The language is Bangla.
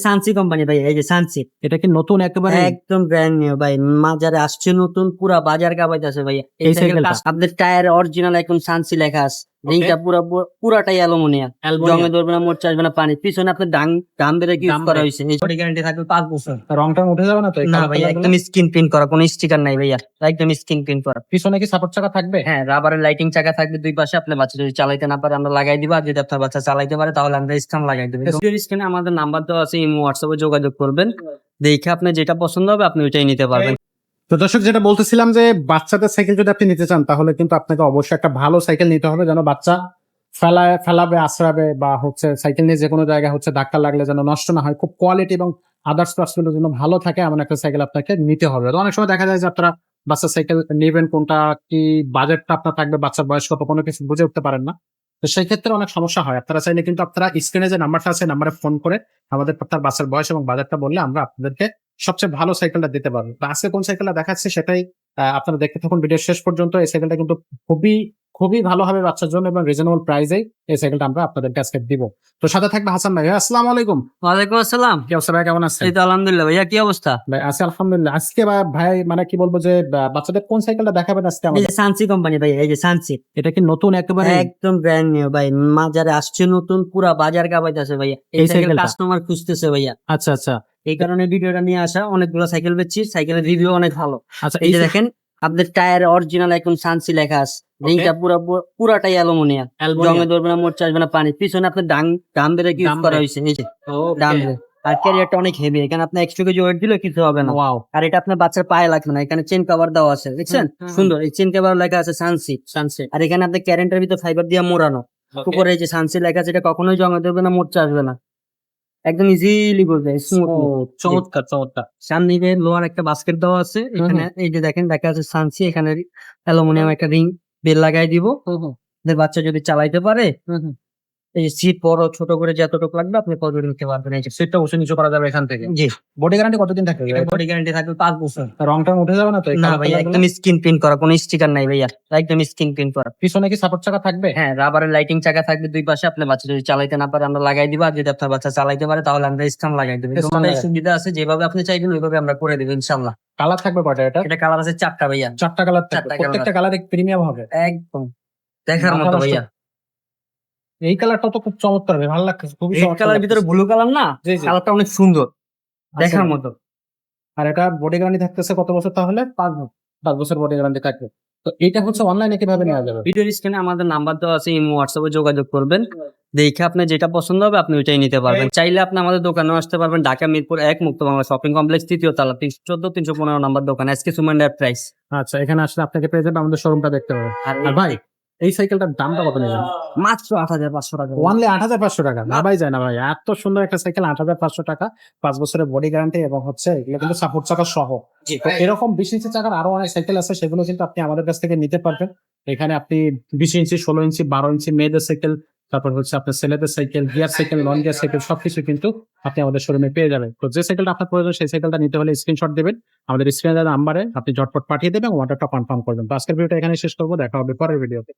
সানসি কোম্পানি ভাই, এই যে সানসি এটা কি নতুন একেবারে? একদম ব্র্যান্ড নিউ ভাই, মাজারে আসছে নতুন, পুরা বাজার কাঁপাইতেছে ভাই। এই সাইকেলটা? আপনাদের টায়ার অরিজিনাল একদম সানসি লেখা আছে, Okay. রিংটা পুরাটাই অ্যালুমিনিয়াম, জঙ্গে ধরবে না, মোট আসবে না, পানি পিছনে আপনার ডাম বেড়ে ইউজ করা হয়েছে। বডি গ্যারান্টি থাকবে 5 বছর। রং টং উঠে যাবে না তো? না ভাই, একদম স্ক্রিন প্রিন্ট করা, কোনো স্টিকার নাই ভাইয়া, একদম স্ক্রিন প্রিন্ট করা। পিছনে কি সাপোর্ট চাকা থাকবে? হ্যাঁ, রাবারের লাইটিং চাকা থাকবে দুই পাশে। আপনার বাচ্চা যদি চালাইতে না পারে আমরা লাগাই দিব, আর যদি আপনার বাচ্চা চালাইতে পারে তাহলে আমরা স্ট্যান্ড লাগাই দেবো। স্ক্রিনে আমাদের নাম্বার দেওয়া আছে, ইমো হোয়াটসঅ্যাপে যোগাযোগ করবেন, দেখে আপনার যেটা পছন্দ হবে আপনি ওইটাই নিতে পারবেন। তো দর্শক, যেটা বলতেছিলাম যে বাচ্চাদের সাইকেল যদি আপনি নিতে চান তাহলে কিন্তু আপনাকে অবশ্যই একটা ভালো সাইকেল নিতে হবে, যেন বাচ্চা ফেলাবে, আশ্রাবে, বা হচ্ছে সাইকেল নিয়ে যে কোনো জায়গায় হচ্ছে ধাক্কা লাগলে যেন নষ্ট না হয়, খুব কোয়ালিটি এবং আদার্স পার্সেন্টের জন্য ভালো থাকে এমন একটা সাইকেল আপনাকে নিতে হবে। তো অনেক সময় দেখা যায় যে আপনারা বাচ্চার সাইকেল নেবেন, কোনটা কি বাজেটটা আপনার থাকবে, বাচ্চার বয়স কত, কোনো কিছু বুঝে উঠতে পারেন না। তো সেই ক্ষেত্রে অনেক সমস্যা হয়। আপনারা চাইলে কিন্তু আপনারা স্ক্রিনে যে নাম্বারটা আছে, নাম্বারে ফোন করে আমাদের আপনার বাচ্চার বয়স এবং বাজেটটা বললে আমরা আপনাদেরকে সবচেয়ে ভালো সাইকেলটা দিতে পারবো। তো আজকে কোন সাইকেলটা দেখাচ্ছে সেটাই আপনারা দেখতে থাকুন ভিডিও শেষ পর্যন্ত। এই সাইকেলটা কিন্তু খুবই খুবই ভালো হবে বাচ্চার জন্য এবং রিজনেবল প্রাইসেই এই সাইকেলটা আমরা আপনাদেরকে আজকে দিব। তো সাথে থাকবে হাসান ভাই। আসসালামু আলাইকুম। ওয়ালাইকুম আসসালাম। কি অবস্থা ভাই, কেমন আছেন? এই তো আলহামদুলিল্লাহ ভাইয়া, কি অবস্থা? ভাই আছি আলহামদুলিল্লাহ। আজকে ভাই মানে কি বলবো যে বাচ্চাদের কোন সাইকেলটা দেখাবেন আজকে এই আমাদের? যে সানসি কোম্পানি ভাই, এই যে সানসি এটা কি নতুন একেবারে? একদম ব্র্যান্ড নিউ ভাই, মাজারে আসছে নতুন, পুরা বাজার কাঁপাইতেছে ভাইয়া। এই এই সাইকেল সাইকেলটা? কাস্টমার খুঁজতেছে ভাইয়া, আচ্ছা আচ্ছা এই কারণে ভিডিওটা নিয়ে আসা। অনেকগুলো সাইকেল বেচছি, সাইকেলের রিভিউ অনেক ভালো। আচ্ছা। এই যে দেখেন, আপনাদের টায়ার অরিজিনাল একদম সানসি লেখা আছে, রিংটা পুরাটাই অ্যালুমিনিয়াম, জঙ্গে ধরবে না, মোট আসবে না, পানি পিছনে আপনার ডাম বেড়ে ইউজ করা হয়েছে, এই যে ডাম ব্রেক। আর ক্যারিয়ারটা অনেক হেভি, এখানে আপনার এক্সট্রা কেজি ওয়েট দিলে কিছু হবে না। ওয়াও। আর এটা আপনার বাচ্চার পায়ে লাগবে না, এখানে চেন কভার দেওয়া আছে, দেখছেন সুন্দর, এই চেন কভার লেখা আছে সানসি। আর এখানে আপনার ক্যারেন্টের ভিতর ফাইবার দিয়ে মোড়ানো, উপরে এই যে সানসি লেখা আছে, এটা কখনোই জঙ্গে ধরবে না, মোট আসবে না, একদম ইজিলি বলবে স্মুথলি। চমৎকার চমৎকার। সামনে লোহার একটা বাস্কেট দেওয়া আছে, এখানে এই যে দেখেন দেখা যাচ্ছে সানসি, এখানে অ্যালুমিনিয়াম একটা রিং বেল লাগাই দিব। বাচ্চা যদি চালাইতে পারে, এই সিট বড় ছোট করে যতটুকু লাগবে আপনি কত নিতে পারবেন। এই যে সিটটা উঁচু নিচু করা যাবে এখান থেকে। জি, বডি গ্যারান্টি কতদিন থাকবে? বডি গ্যারান্টি থাকবে 5 বছর। রং টং উঠে যাবে না তো? না ভাই, একদম স্ক্রিন প্রিন্ট করা, কোনো স্টিকার নাই ভাইয়া, একদম স্ক্রিন প্রিন্ট করা। পিছনে কি সাপোর্ট চাকা থাকবে? হ্যাঁ, রাবারের লাইটিং চাকা থাকবে দুই পাশে। আপনার বাচ্চা যদি চালাইতে না পারে আমরা লাগাই দিব, আর যদি আপনার বাচ্চা চালাইতে পারে তাহলে আমরা স্ট্যান্ড লাগাই দেবো। তোমাদের সুবিধা আছে, যেভাবে আপনি চাইবেন ওইভাবে আমরা করে দেবো ইনশাআল্লাহ। কালার থাকবে কয়টা? এটা কালার আছে 4টা ভাইয়া, 4টা কালার থাকবে, 4টা প্রত্যেকটা কালার প্রিমিয়াম হবে একদম দেখার মতো ভাইয়া। এই কালারটা তো খুব চমৎকার, ভালো লাগছে, খুবই রেড কালার ভিতরে ব্লু কালার না, জি, জি। কালারটা অনেক সুন্দর দেখার আচ্ছা। মতো। আর এটা বডি গ্যারান্টি থাকতেছে কত বছর তাহলে? 5 বছর বডি গ্যারান্টি থাকবে। তো এটা হচ্ছে অনলাইনে কিভাবে নেওয়া যাবে? ভিডিওর স্ক্রিনে আমাদের নাম্বার দেওয়া আছে, ইমো হোয়াটসঅ্যাপে যোগাযোগ করবেন, দেখে আপনার যেটা পছন্দ হবে আপনি ওইটাই নিতে পারবেন। চাইলে আপনি আমাদের দোকানে আসতে পারবেন, ঢাকা মিরপুর 1 মুক্ত বাংলা শপিং কমপ্লেক্স 3য় তলা 314-315 নাম্বার দোকান, এসকে সুমান প্রাইস। আচ্ছা, এখানে আসলে আপনাকে পেয়ে যাবে, আমাদের শোরুমটা দেখতে পাবেন। আর ভাই এই সাইকেলটার দামটা কত নেবেন? মাত্র 8,500 টাকা। ওনলি 8,500 টাকা? না ভাই, যায় না ভাই, এত সুন্দর একটা সাইকেল 8,500 টাকা, 5 বছরের বডি গ্যারান্টি এবং হচ্ছে এগুলো কিন্তু সাপোর্ট চাকা সহ। তো এরকম 20 ইঞ্চি চাকার আরো অনেক সাইকেল আছে, সেগুলো কিন্তু আপনি আমাদের কাছ থেকে নিতে পারবেন। এখানে আপনি 20 ইঞ্চি, 16 ইঞ্চি, 12 ইঞ্চি মেয়েদের সাইকেল, তারপর হচ্ছে আপনার ছেলেদের cycle, gear cycle, non gear cycle, সবকিছু কিন্তু আপনি আমাদের শোরুমে পেয়ে যাবেন। তো যে সাইকেলটা আপনার প্রয়োজন সেই সাইকেলটা নিতে হলে স্ক্রিনশট দেবেন, আমাদের স্ক্রিনে দেওয়া নাম্বারে আপনি ঝটপট পাঠিয়ে দেবেন, অর্ডারটা কনফার্ম করবেন। তো আজকের ভিডিওটা এখানে শেষ করবো, দেখা হবে পরের ভিডিওতে।